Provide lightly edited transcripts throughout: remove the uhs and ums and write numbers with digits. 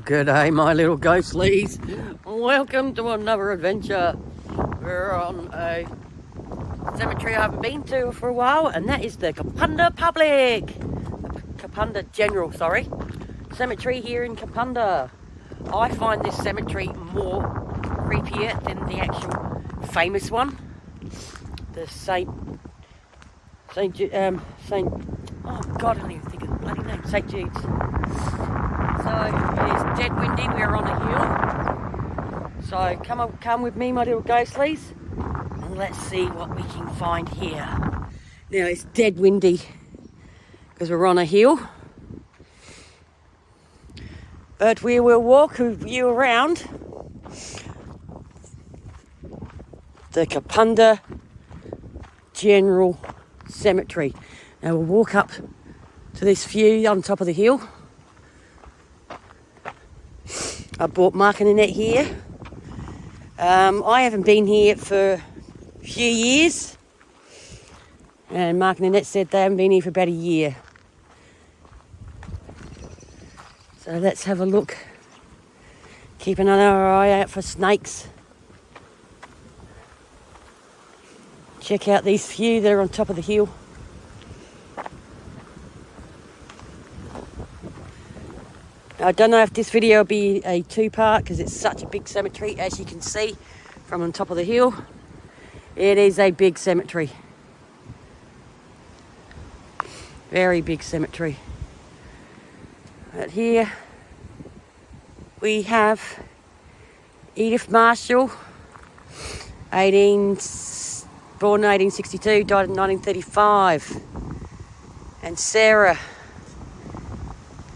G'day my little ghostlies. Welcome to another adventure. We're on a cemetery I haven't been to for a while, and that is the Kapunda General Cemetery here in Kapunda. I find this cemetery more creepier than the actual famous one. The St. Oh God, I don't even think of the bloody name. St. Jude's. So it's dead windy, we're on a hill. So come with me, my little ghostlies, and let's see what we can find here. Now it's dead windy because we're on a hill. But we will walk you around the Kapunda General Cemetery. Now we'll walk up to this view on top of the hill. I bought Mark and Annette here. I haven't been here for a few years, and Mark and Annette said they haven't been here for about a year. So let's have a look. Keep another eye out for snakes. Check out these few that are on top of the hill. I don't know if this video will be a two-part because it's such a big cemetery, as you can see from on top of the hill. It is a big cemetery. Very big cemetery. But here we have Edith Marshall, born in 1862, died in 1935. And Sarah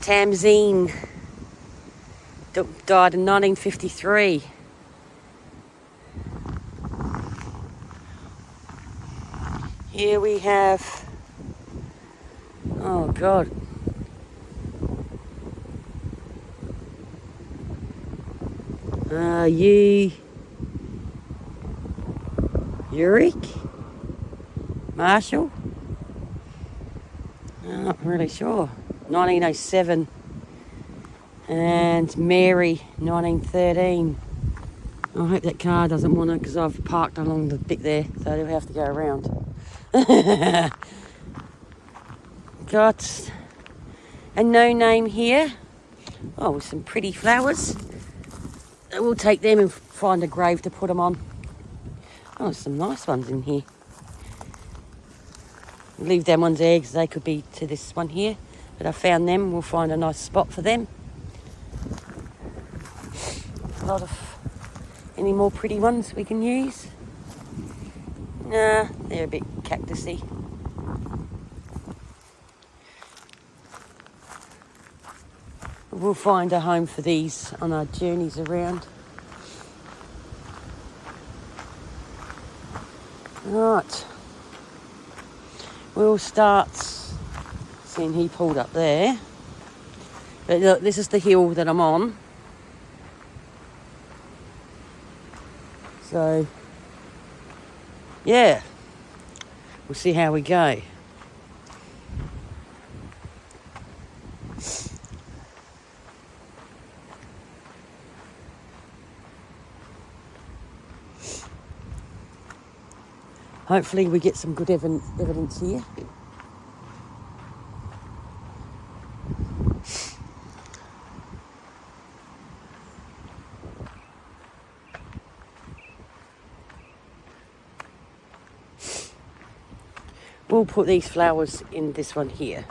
Tamzine, died in 1953. Here we have, oh God, Uric Marshall? I'm not really sure. 1907. And Mary, 1913. I hope that car doesn't want to, because I've parked along the bit there, so they'll have to go around. Got a no name here. Oh, with some pretty flowers. We'll take them and find a grave to put them on. Oh, there's some nice ones in here. Leave them ones there because they could be to this one here. But I found them. We'll find a nice spot for them. A lot of... Any more pretty ones we can use? Nah, they're a bit cactusy. We'll find a home for these on our journeys around. Right. We'll start... Seeing he pulled up there. But look, this is the hill that I'm on. So, yeah, we'll see how we go. Hopefully we get some good evidence here. We'll put these flowers in this one here.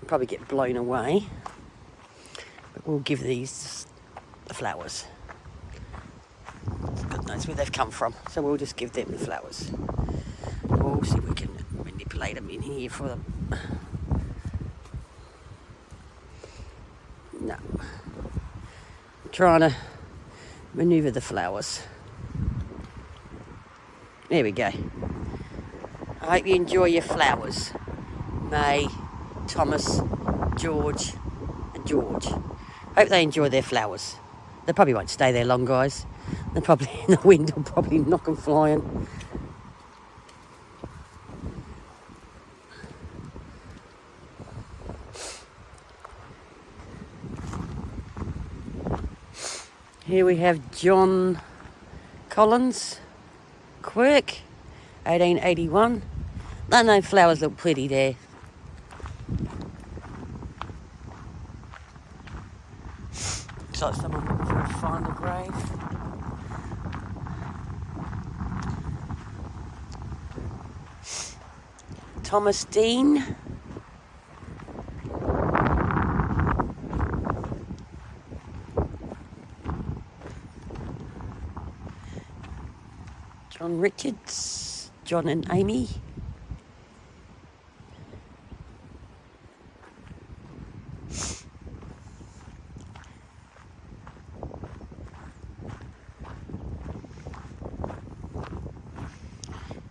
Probably get blown away. But we'll give these the flowers. God knows where they've come from. So we'll just give them the flowers. We'll see if we can manipulate them in here for them. No. I'm trying to maneuver the flowers. There we go. I hope you enjoy your flowers. May, Thomas, George and George. Hope they enjoy their flowers. They probably won't stay there long, guys. They're probably in the wind will probably knock them flying. Here we have John Collins, Quirk, 1881. Don't know, flowers look pretty there. Looks like someone looking for a final grave. Thomas Dean. John Richards, John and Amy.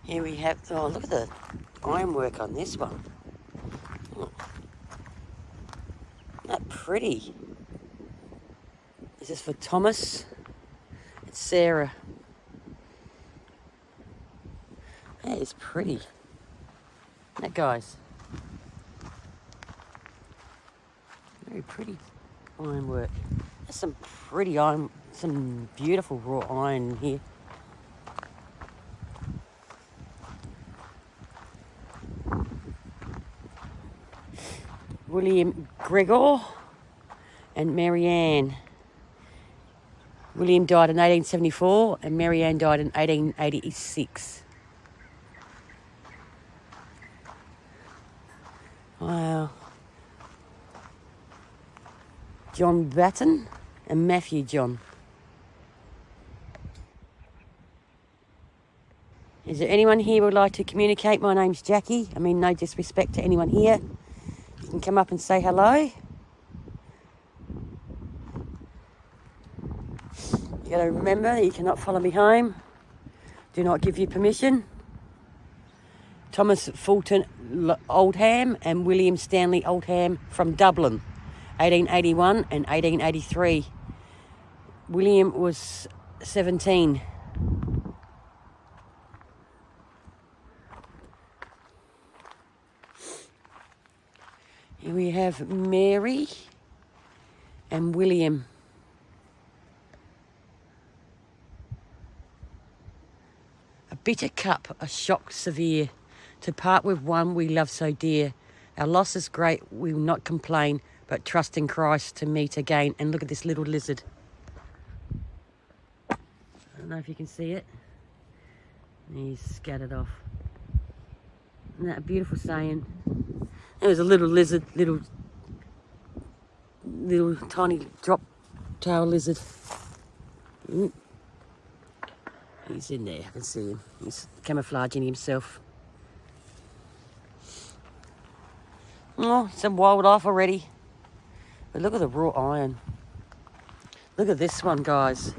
Here we have, oh, look at the ironwork on this one. Oh, isn't that pretty? This is for Thomas. It's Sarah. That is pretty. That guys. Very pretty ironwork. There's some pretty iron, some beautiful raw iron here. William Gregor and Marianne. William died in 1874 and Marianne died in 1886. Wow. John Batten and Matthew John. Is there anyone here who would like to communicate? My name's Jackie. I mean, no disrespect to anyone here. You can come up and say hello. You got to remember, you cannot follow me home. Do not give you permission. Thomas Fulton Oldham and William Stanley Oldham from Dublin, 1881 and 1883. William was 17. Here we have Mary and William. A bitter cup, a shock severe, to part with one we love so dear. Our loss is great, we will not complain, but trust in Christ to meet again. And look at this little lizard. I don't know if you can see it. He's scattered off. Isn't that a beautiful saying? There's a little lizard, little tiny drop tail lizard. He's in there, I can see him. He's camouflaging himself. Oh, some wildlife already. But look at the raw iron. Look at this one, guys.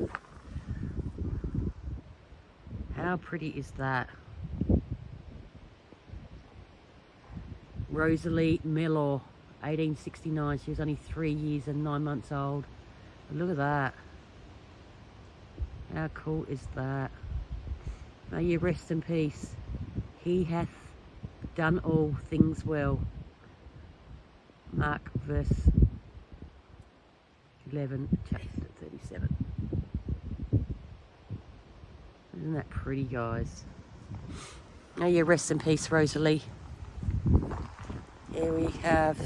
How pretty is that? Rosalie Mellor, 1869. She was only 3 years and 9 months old. But look at that. How cool is that? May you rest in peace. He hath done all things well. Mark verse 11, chapter 37. Isn't that pretty, guys? May you rest in peace, Rosalie. Here we have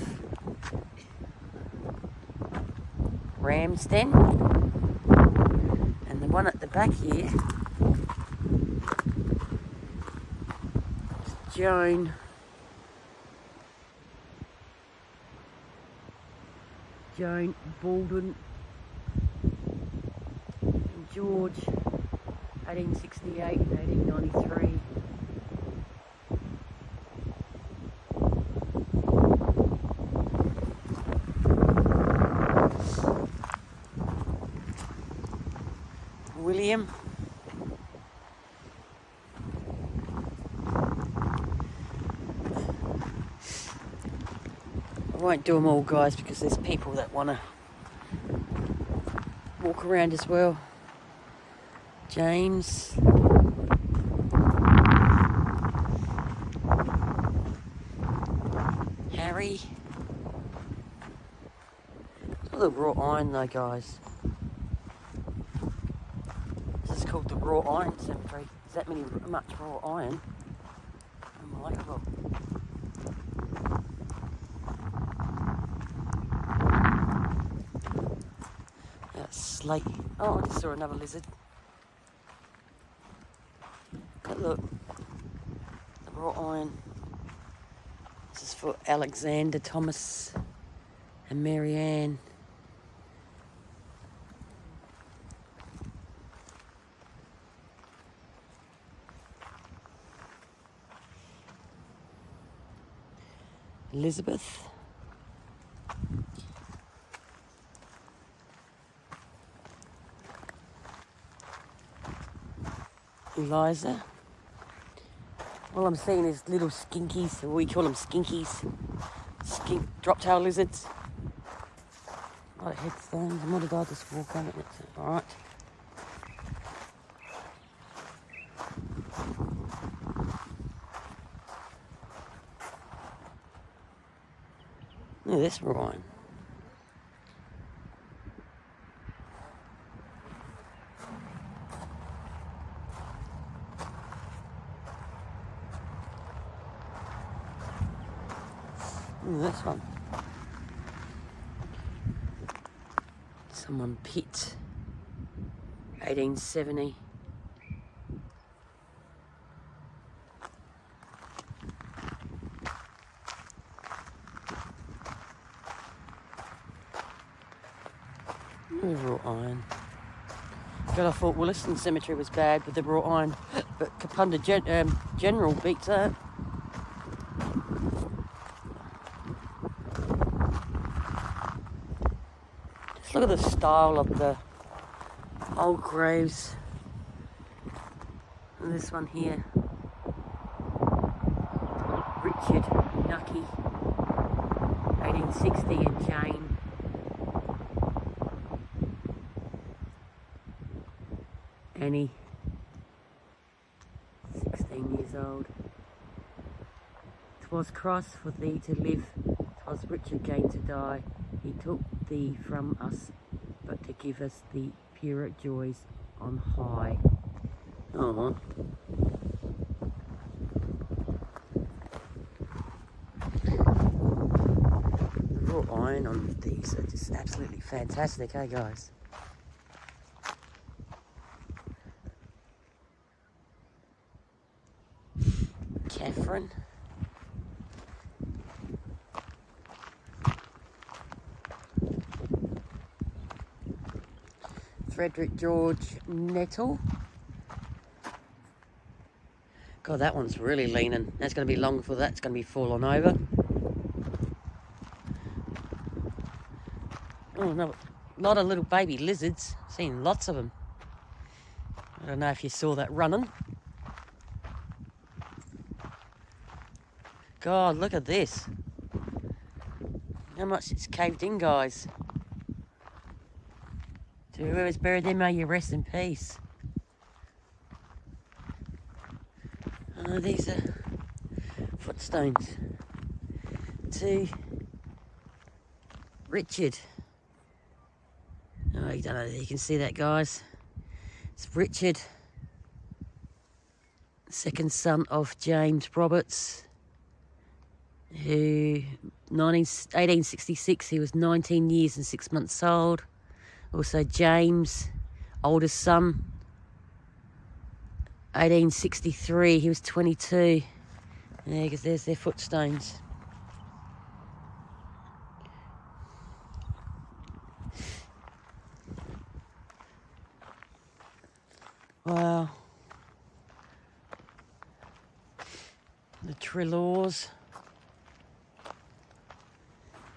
Ramsden, and the one at the back here is Joan Baldwin and George, 1868 and 1893. William. I won't do them all, guys, because there's people that want to walk around as well. James. Harry. Look at the raw iron though, guys. called the Raw Iron Cemetery. Is that much raw iron? Unbelievable. That's slate. Oh, I just saw another lizard. But look, the raw iron. This is for Alexander, Thomas, and Marianne. Elizabeth. Eliza. All I'm seeing is little skinkies, or we call them skinkies. Drop-tail lizards. A lot of headstones. And what did I just walk on it? Alright. Look at this Ryan. Look at this one. Someone pit. 1870. Raw iron. God, I thought Williston Cemetery was bad with the raw iron, but Kapunda General beats that. Just look at the style of the old graves. And this one here, Richard Nucky, 1860, and Jane. Annie, 16 years old. 'Twas Christ for thee to live, 'twas Richard gain to die. He took thee from us, but to give us the purer joys on high. Oh. The raw iron on these are just absolutely fantastic, eh guys? Catherine. Frederick George Nettle. God, that one's really leaning. That's going to be long for that. It's going to be falling over. Oh, no. A lot of little baby lizards. Seen lots of them. I don't know if you saw that running. God, look at this. How much it's caved in, guys. To whoever's buried there, may you rest in peace. These are footstones to Richard. Oh, you don't know if you can see that, guys. It's Richard, second son of James Roberts, who 1866, he was 19 years and 6 months old. Also James, oldest son, 1863, he was 22. There, there's their footstones. Wow. The Trelaws.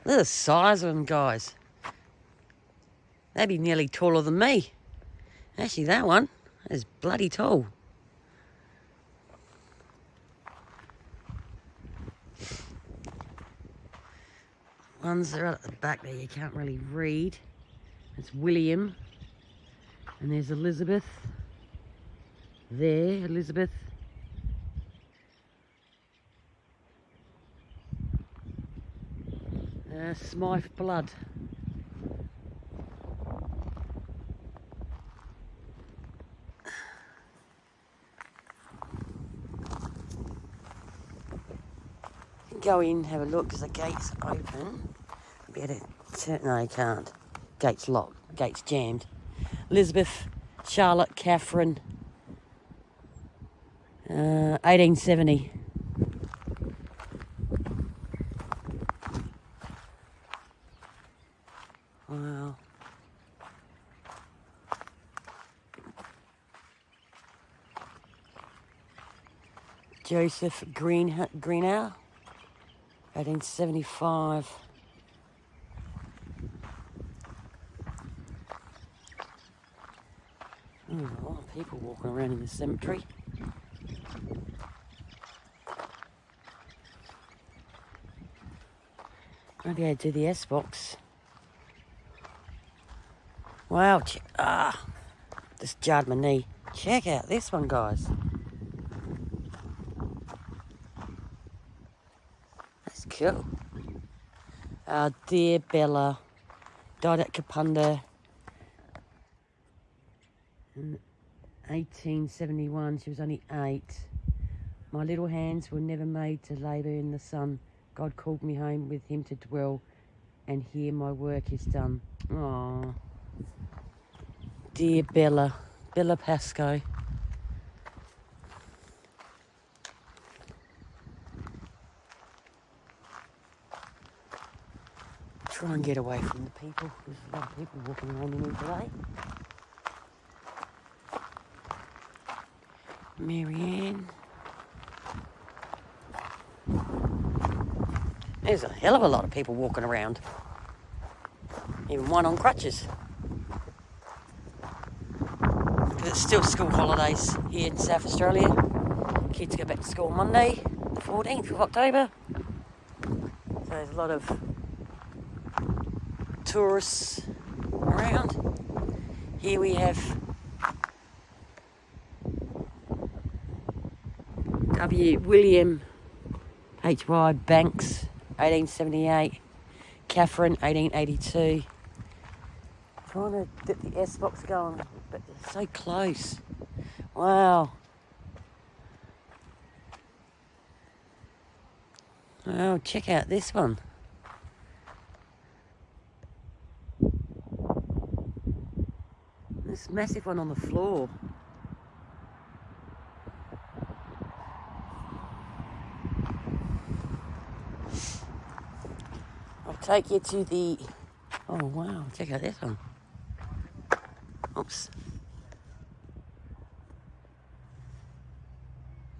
Look at the size of them, guys. They'd be nearly taller than me. Actually, that one is bloody tall. Ones that are at the back there you can't really read. It's William. And there's Elizabeth. There, Elizabeth. Smythe Blood. go in, have a look, because the gate's open. Better turn, no, you can't. Gate's locked, gate's jammed. Elizabeth, Charlotte, Catherine, 1870. Wow. Joseph Greenhow, 1875. Oh, there's a lot of people walking around in the cemetery. Maybe I'd do the S-box. Wow, just jarred my knee. Check out this one, guys. That's cool. Dear Bella, died at Kapunda in 1871. She was only 8. My little hands were never made to labour in the sun. God called me home with him to dwell, and here my work is done. Aww. Dear Bella, Bella Pascoe. Try and get away from the people. There's a lot of people walking around in here today. Marianne. There's a hell of a lot of people walking around. Even one on crutches. It's still school holidays here in South Australia. Kids go back to school Monday, the 14th of October. So there's a lot of tourists around. Here we have William H.Y. Banks, 1878. Catherine, 1882. Trying to get the S-box going, but it's so close. Wow. Wow, check out this one. This massive one on the floor. I'll take you to the... Oh, wow, check out this one. Oops.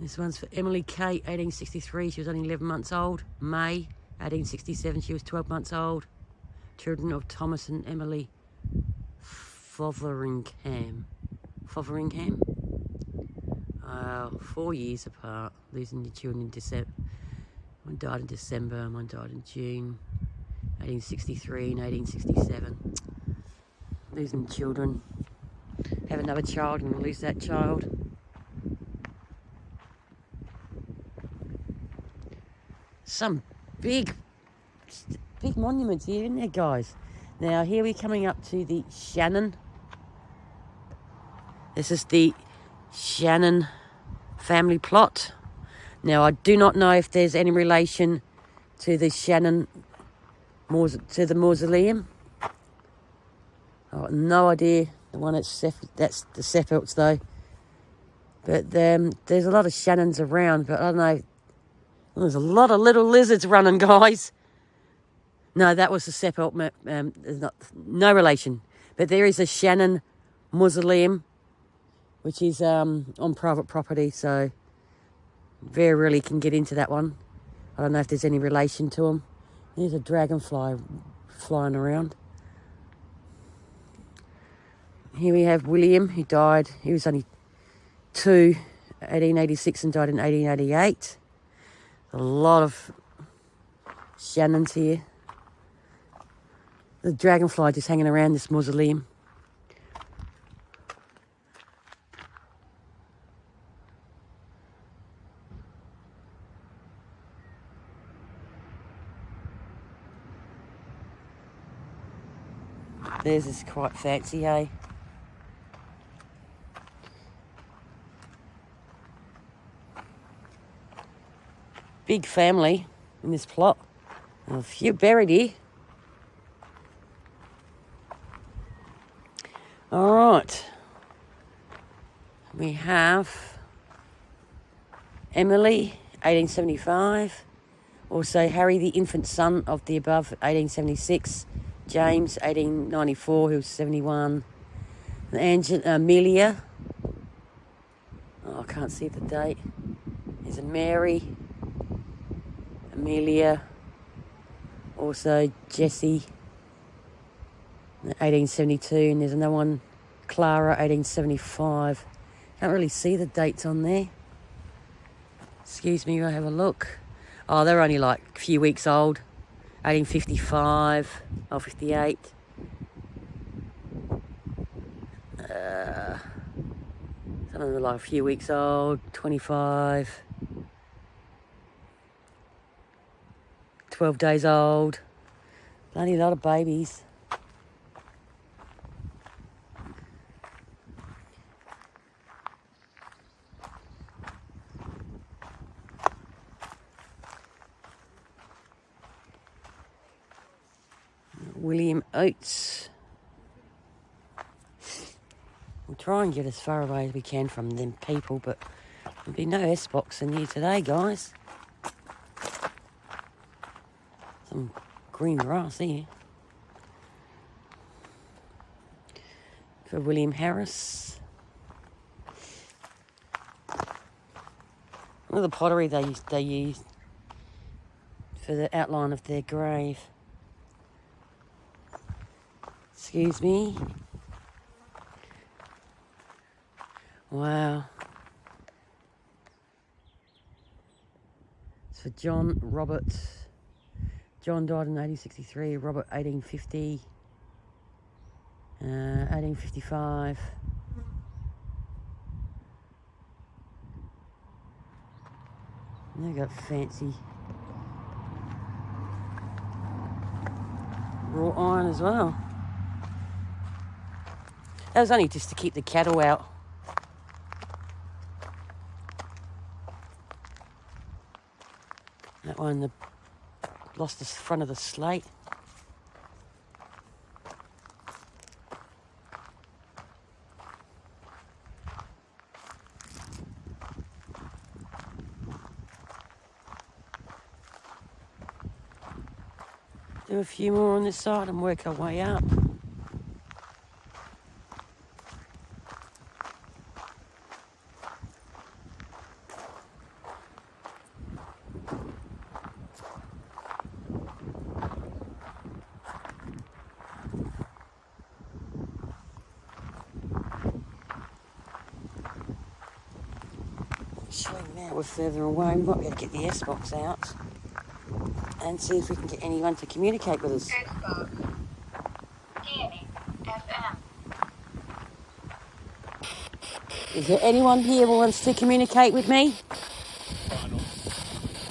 This one's for Emily Kate, 1863. She was only 11 months old. May, 1867. She was 12 months old. Children of Thomas and Emily Fotheringham. 4 years apart. Losing your children in December. One died in December. One died in June. 1863 and 1867. Losing children. Have another child and lose that child. Some big monuments here, isn't there, guys? Now, here we're coming up to the Shannon. This is the Shannon family plot. Now, I do not know if there's any relation to the Shannon, to the mausoleum. I've got no idea. The one that's the Seppelts, though. But there's a lot of Shannons around, but I don't know. There's a lot of little lizards running, guys. No, that was the Seppelt. There's no relation. But there is a Shannon mausoleum, which is on private property, so very rarely can get into that one. I don't know if there's any relation to them. There's a dragonfly flying around. Here we have William, who died. He was only 2, 1886, and died in 1888. A lot of Shannons here. The dragonfly just hanging around this mausoleum. Theirs is quite fancy, eh? Big family. in this plot. A few buried here. All right. We have Emily, 1875. Also Harry, the infant son of the above, 1876. James, 1894, who was 71. Amelia. Oh, I can't see the date. There's a Mary. Amelia. Also Jessie, 1872. And there's another one, Clara, 1875. Can't really see the dates on there. Excuse me, I'll have a look. Oh, they're only like a few weeks old. 1855, 58. Some of them are like a few weeks old, 25. 12 days old. Bloody lot of babies. William Oates. We'll try and get as far away as we can from them people, but there'll be no S-box in here today, guys. Some green grass here. For William Harris. Look at the pottery they used for the outline of their grave. Excuse me. Wow. It's for John Robert. John died in 1863, Robert 1850, 1855. And they've got fancy raw iron as well. That was only just to keep the cattle out. That one lost the front of the slate. Do a few more on this side and work our way up. Now we're further away, we might be able to get the S-box out and see if we can get anyone to communicate with us. S-box. DNA FM. Is there anyone here who wants to communicate with me?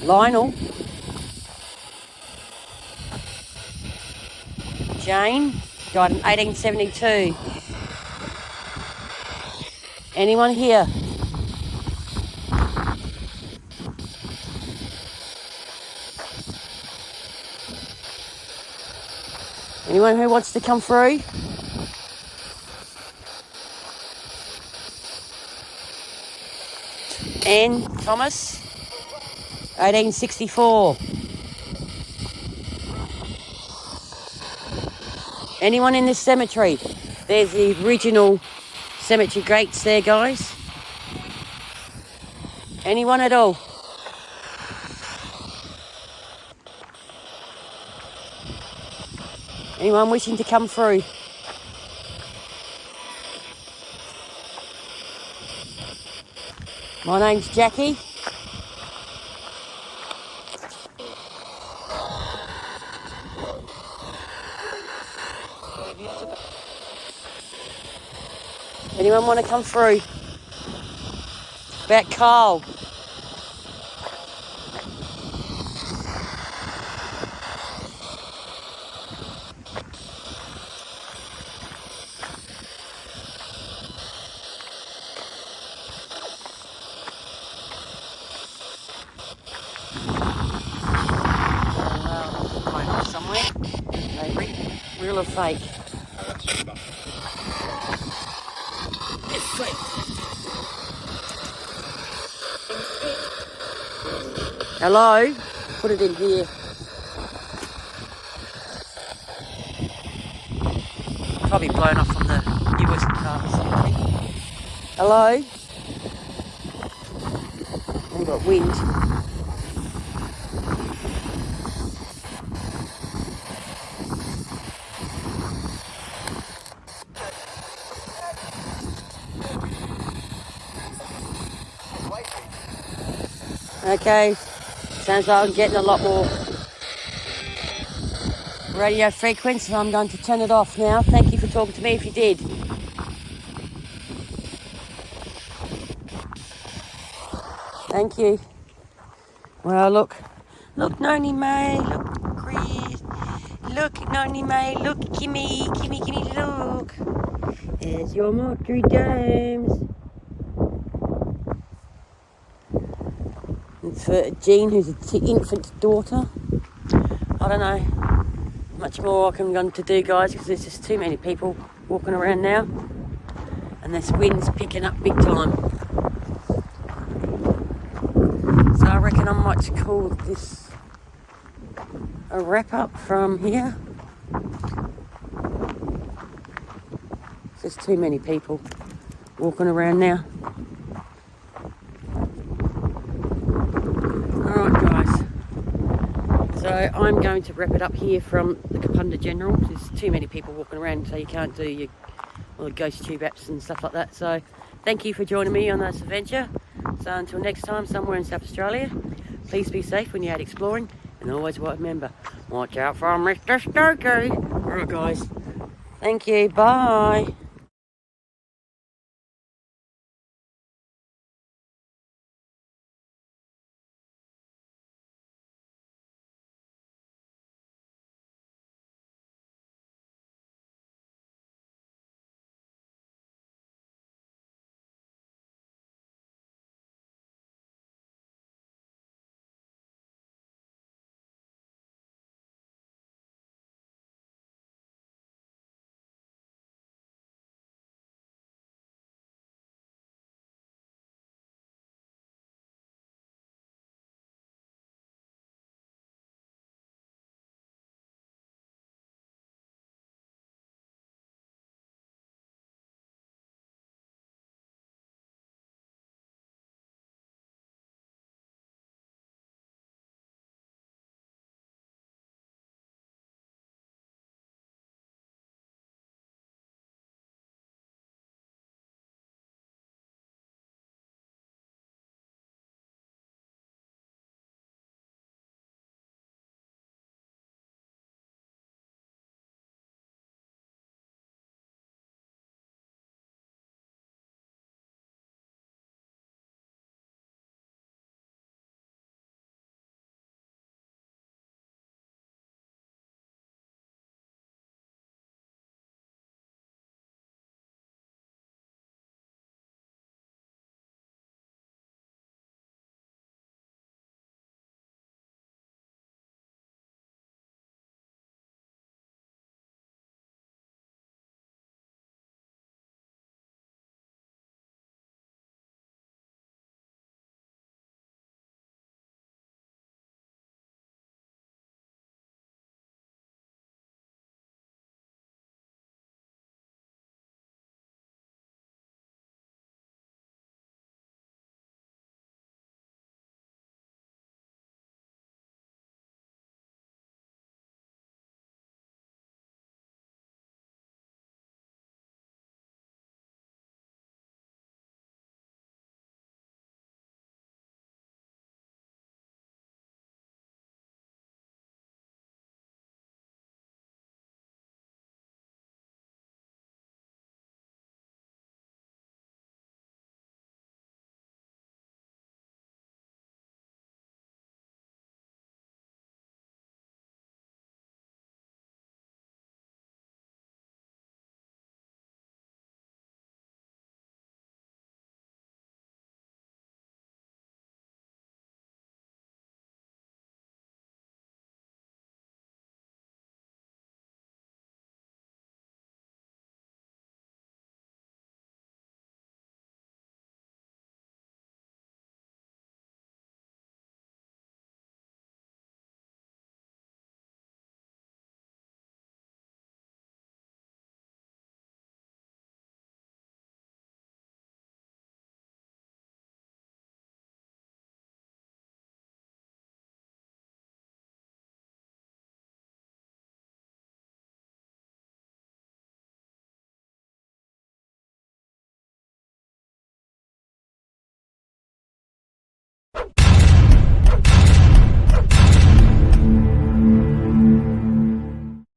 Lionel. Jane, died in 1872. Anyone here? Anyone who wants to come through? Anne Thomas, 1864. Anyone in this cemetery? There's the original cemetery gates there, guys. Anyone at all? Anyone wishing to come through? My name's Jackie. Anyone want to come through? About Carl. or fake? Oh, that's super. This way. Hello? Put it in here. Probably blown off from the US cars. Hello? We've got wind. Okay, sounds like I'm getting a lot more radio frequency, so I'm going to turn it off now. Thank you for talking to me if you did. Thank you. Well, look, Noni May, look, Chris, look, Noni May, look, Kimmy, look. There's your Marjorie James. It's for Jean, who's an infant daughter. I don't know much more I'm going to do, guys, because there's just too many people walking around now. And this wind's picking up big time. So I reckon I might call this a wrap up from here. There's too many people walking around now. Alright guys, so I'm going to wrap it up here from the Kapunda General. There's too many people walking around, so you can't do all the ghost tube apps and stuff like that. So thank you for joining me on this adventure. So until next time, somewhere in South Australia, please be safe when you're out exploring, and always remember, watch out for Mr. Stokey. Alright guys, thank you, bye.